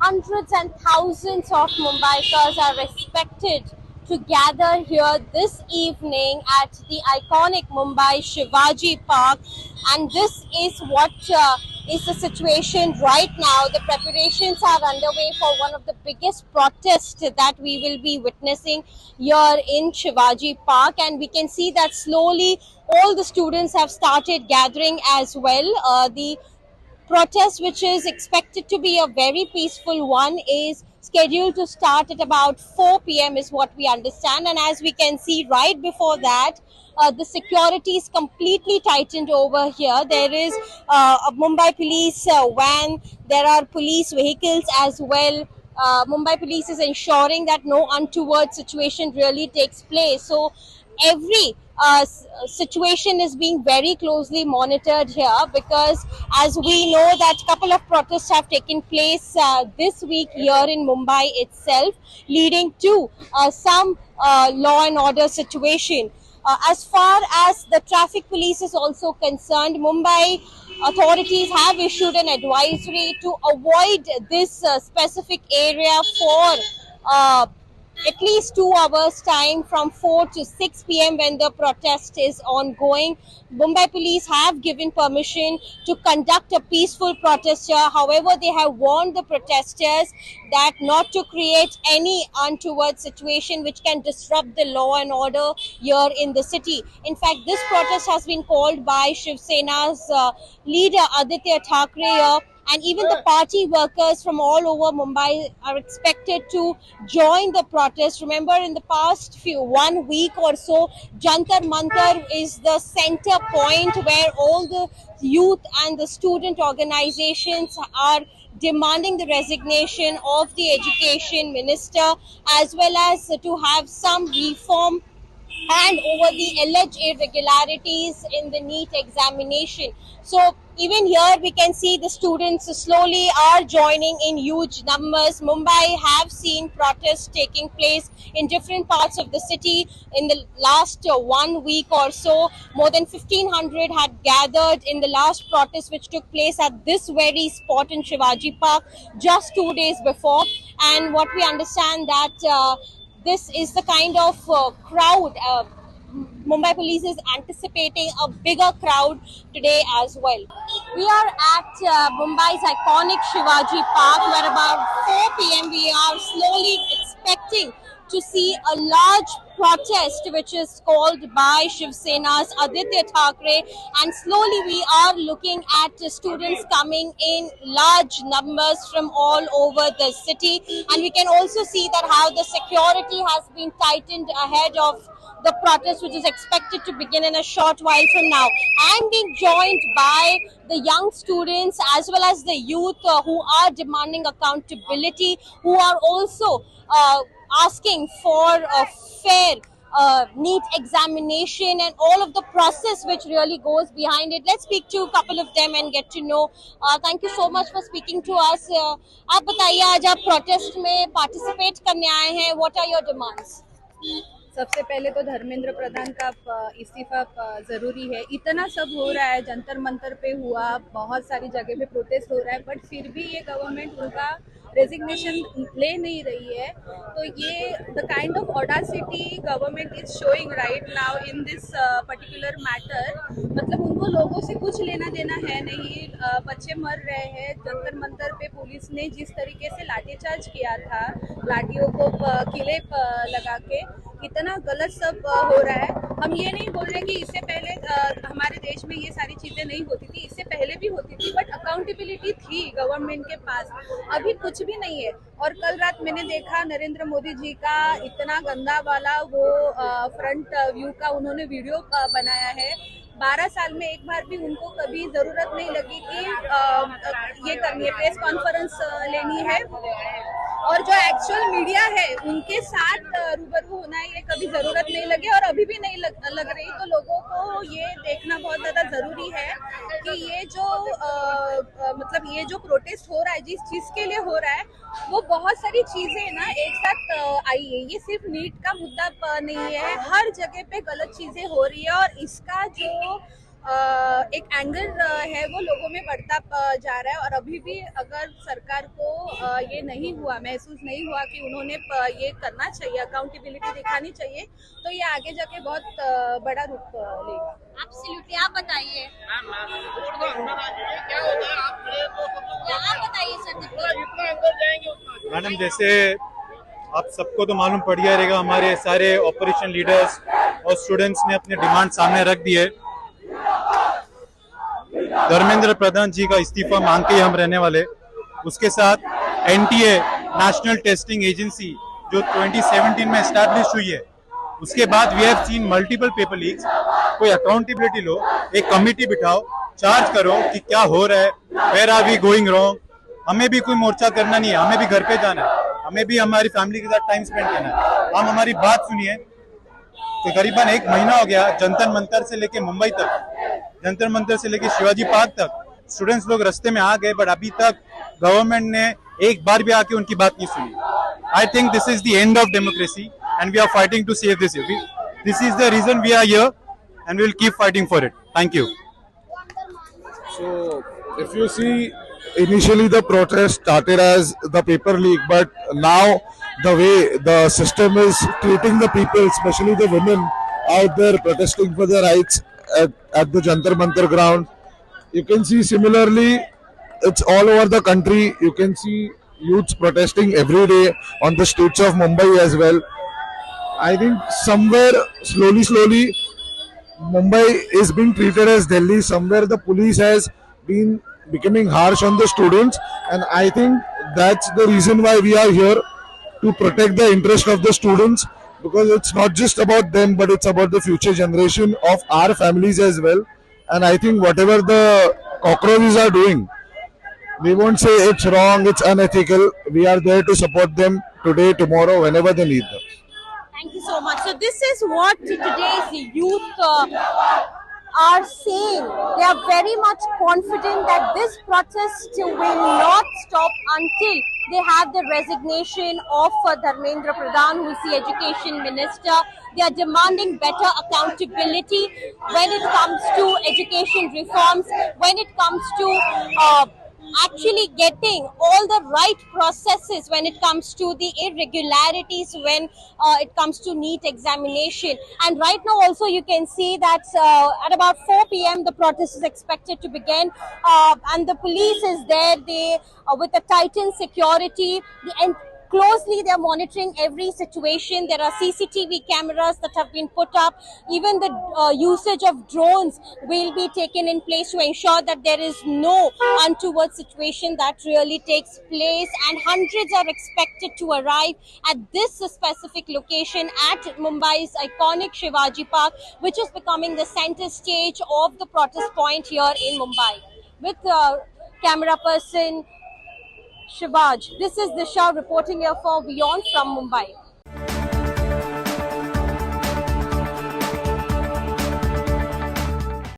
hundreds and thousands of Mumbaikars are expected to gather here this evening at the iconic Mumbai Shivaji Park, and this is what is the situation right now. The preparations are underway for one of the biggest protests that we will be witnessing here in Shivaji Park, and we can see that slowly all the students have started gathering as well. The protest, which is expected to be a very peaceful one, is scheduled to start at about 4 p.m. is what we understand. And as we can see right before that, the security is completely tightened over here. There is a Mumbai police van, there are police vehicles as well. Mumbai police is ensuring that no untoward situation really takes place. So every situation is being very closely monitored here, because as we know that a couple of protests have taken place this week here in Mumbai itself, leading to some law and order situation. As far as the traffic police is also concerned, Mumbai authorities have issued an advisory to avoid this specific area for at least 2 hours time, from 4 to 6 p.m. when the protest is ongoing. Mumbai police have given permission to conduct a peaceful protest here. However, they have warned the protesters that not to create any untoward situation which can disrupt the law and order here in the city. In fact, this protest has been called by Shiv Sena's leader Aditya Thackeray here, and even the party workers from all over Mumbai are expected to join the protest. Remember, in the past 1 week or so, Jantar Mantar is the center point where all the youth and the student organizations are demanding the resignation of the education minister, as well as to have some reform and over the alleged irregularities in the NEET examination. So even here we can see the students slowly are joining in huge numbers. Mumbai have seen protests taking place in different parts of the city in the last 1 week or so. More than 1,500 had gathered in the last protest, which took place at this very spot in Shivaji Park just 2 days before. And what we understand that this is the kind of crowd. Mumbai police is anticipating a bigger crowd today as well. We are at Mumbai's iconic Shivaji Park, where about 4 p.m. we are slowly expecting to see a large protest which is called by Shiv Sena's Aditya Thackeray, and slowly we are looking at students coming in large numbers from all over the city, and we can also see that how the security has been tightened ahead of the protest, which is expected to begin in a short while from now. I'm being joined by the young students as well as the youth who are demanding accountability, who are also asking for a fair NEET examination and all of the process which really goes behind it. Let's speak to a couple of them and get to know. Thank you so much for speaking to us. आप बताइए, आज आप protest में participate करने आए हैं. What are your demands? सबसे पहले तो धर्मेंद्र प्रधान का इस्तीफा जरूरी है. इतना सब हो रहा है, जंतर मंतर पे हुआ, बहुत सारी जगह पे प्रोटेस्ट हो रहा है, बट फिर भी ये गवर्नमेंट उनका रेजिग्नेशन ले नहीं रही है. तो ये the kind of Audacity government is showing right now in this particular matter. मतलब उनको लोगों से कुछ लेना देना है नहीं. बच्चे मर रहे हैं. जंतर मंतर पे पुलिस ने जिस तरीके से लाठीचार्ज किया था, लाठियों को किले लगा के, इतना गलत सब हो रहा है. हम ये नहीं बोल रहे कि इससे पहले हमारे देश में ये सारी चीज़ें नहीं होती थी, इससे पहले भी होती थी, बट अकाउंटेबिलिटी थी गवर्नमेंट के पास. अभी कुछ भी नहीं है. और कल रात मैंने देखा नरेंद्र मोदी जी का इतना गंदा वाला वो फ्रंट व्यू का उन्होंने वीडियो बनाया है. 12 साल में एक बार भी उनको कभी जरूरत नहीं लगी कि ये करनी है, प्रेस कॉन्फ्रेंस लेनी है, और जो एक्चुअल मीडिया है उनके साथ रूबरू होना है, ये कभी जरूरत नहीं लगे और अभी भी नहीं लग रही. तो लोगों को ये देखना बहुत ज्यादा जरूरी है कि ये जो मतलब ये जो प्रोटेस्ट हो रहा है, जिस चीज के लिए हो रहा है, वो बहुत सारी चीजें ना एक साथ आई है. ये सिर्फ नीट का मुद्दा नहीं है, हर जगह पे गलत चीजें हो रही है. और इसका जो एक एंगर है वो लोगों में बढ़ता जा रहा है। और अभी भी अगर सरकार को ये नहीं हुआ, महसूस नहीं हुआ कि उन्होंने ये करना चाहिए, अकाउंटेबिलिटी दिखानी चाहिए, तो ये आगे जाके बहुत बड़ा रूप लेगा। एब्सोल्युटली, आप बताइए। आप बताइए सर। मैडम, जैसे आप सबको तो मालूम पड़ गया रहेगा, हमारे सारे ऑपरेशन लीडर्स और स्टूडेंट्स ने अपने डिमांड सामने रख दिए। धर्मेंद्र प्रधान जी का इस्तीफा मांग के ही हम रहने वाले। उसके साथ एनटीए, नेशनल टेस्टिंग एजेंसी, जो 2017 में एस्टैब्लिश हुई है, उसके बाद we have seen multiple paper leaks. कोई अकाउंटेबिलिटी लो, एक कमिटी बिठाओ, चार्ज करो कि क्या हो रहा है, where are we going wrong. हमें भी कोई मोर्चा करना नहीं है, हमें भी घर पे जाना है, हमें भी हमारी फैमिली के साथ टाइम स्पेंड करना है। हम हमारी बात सुनिए कि करीबन 1 महीना हो गया, जंतर मंतर से लेके मुंबई तक, जंतर मंतर से लेके शिवाजी पार्क तक स्टूडेंट्स लोग रास्ते में आ गए, बट अभी तक गवर्नमेंट ने एक बार भी आके उनकी बात नहीं सुनी। I think this is the end of democracy and we are fighting to save this. This is the reason we are here and we will keep fighting for it. Thank you. So, if you see, initially the protest started as the paper leak, but now the way the system is treating the people, especially the women out there protesting for their rights at the Jantar Mantar ground, you can see similarly, it's all over the country. You can see youths protesting every day on the streets of Mumbai as well. I think somewhere, slowly, Mumbai is being treated as Delhi. Somewhere the police has been becoming harsh on the students, and I think that's the reason why we are here, to protect the interest of the students, because it's not just about them, but it's about the future generation of our families as well. And I think whatever the cockroaches are doing, we won't say it's wrong, it's unethical. We are there to support them today, tomorrow, whenever they need them. Thank you so much. So this is what today's youth are saying. They are very much confident that this protest will not stop until they have the resignation of Dharmendra Pradhan, who is the education minister. They are demanding better accountability when it comes to education reforms, when it comes to actually getting all the right processes when it comes to the irregularities when it comes to NEET examination. And right now also you can see that at about 4 p.m. the protest is expected to begin, and the police is there. They with a tightened security, closely they are monitoring every situation. There are CCTV cameras that have been put up. Even the usage of drones will be taken in place to ensure that there is no untoward situation that really takes place. And hundreds are expected to arrive at this specific location at Mumbai's iconic Shivaji Park, which is becoming the center stage of the protest point here in Mumbai. With camera person Shibaj, this is Disha reporting here for Beyond from Mumbai.